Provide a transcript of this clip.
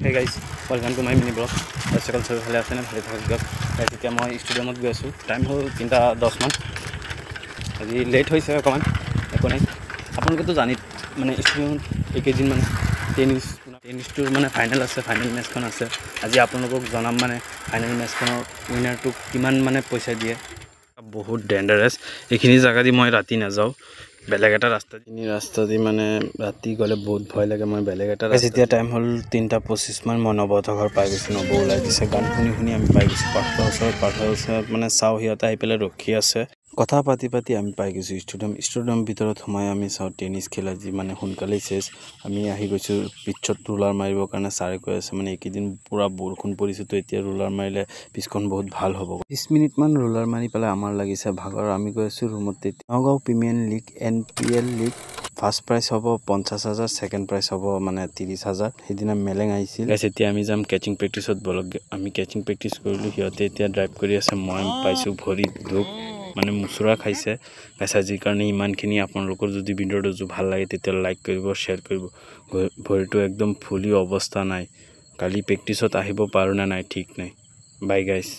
hey guys welcome to my mini blog সকল সবাই ভালে আছে না ভালে থাকক দিয়ক গাইজ এতিয়া মই ষ্টেডিয়ামত গৈ আছোঁ টাইম হ'ল 3:10 মান আজি লেট হৈছে অকণমান একো নাই আপোনালোকেতো জানি মানে ষ্টেডিয়ামত এইকেইদিন মানে টেনিছটোৰ মানে ফাইনেল আছে ফাইনেল মেচখন আছে আজি আপোনালোকক জনাম মানে ফাইনেল মেচখনৰ উইনাৰটোক কিমান মানে পইচা দিয়ে বহুত ডেঞ্জাৰাছ এইখিনি জাগা দি মই ৰাতি নাযাওঁ বেলেগ এটা ৰাস্তা দি মানে ৰাতি গ'লে বহুত ভয় লাগে মই বেলেগ এটা যেতিয়া টাইম হ'ল 3:25 মান মই নৱহঁতৰ ঘৰ পাই গৈছোঁ নৱ ওলাই দিছে গান শুনি আমি পাই গৈছোঁ পাঠৰ ওচৰত মানে চাওঁ সিহঁতে আহি পেলাই ৰখি আছে কথা পাতি আমি পাই গৈছোঁ ষ্টেডিয়াম ভিতৰত সোমাই আমি চাওঁ টেনিছ খেলা যি মানে সোনকালেই চেছ আমি আহি গৈছোঁ পিটছত ৰোলাৰ মাৰিবৰ কাৰণে ছাৰে কৈ আছে মানে এইকেইদিন পূৰা বৰষুণ পৰিছে তো এতিয়া ৰোলাৰ মাৰিলে পিছখন বহুত ভাল হ'ব 20 মিনিটমান ৰোলাৰ মাৰি পেলাই আমাৰ লাগিছে ভাগৰ আমি গৈ আছোঁ ৰুমত Nagaon premier league NPL league first prize হ'ব 50,000 ছেকেণ্ড প্ৰাইজ হ'ব মানে 30,000 সেইদিনা মেলেং আহিছিল এতিয়া আমি যাম কেচিং প্ৰেক্টিছত বলক আমি কেচিং প্ৰেক্টিছ কৰিলোঁ সিহঁতে এতিয়া ড্ৰাইভ কৰি আছে মই পাইছোঁ ভৰিত দুখ মানে মুচুৰা খাইছে যি কাৰণে ইমানখিনি আপোনালোকৰ যদি ভিডিঅ'টো ভাল লাগে তেতিয়া লাইক কৰিব শ্বেয়াৰ কৰিব ভৰিটো একদম ফুলি অৱস্থা নাই কালি প্ৰেক্টিছত আহিব পাৰোঁ নে নাই ঠিক নাই বাই গাইছ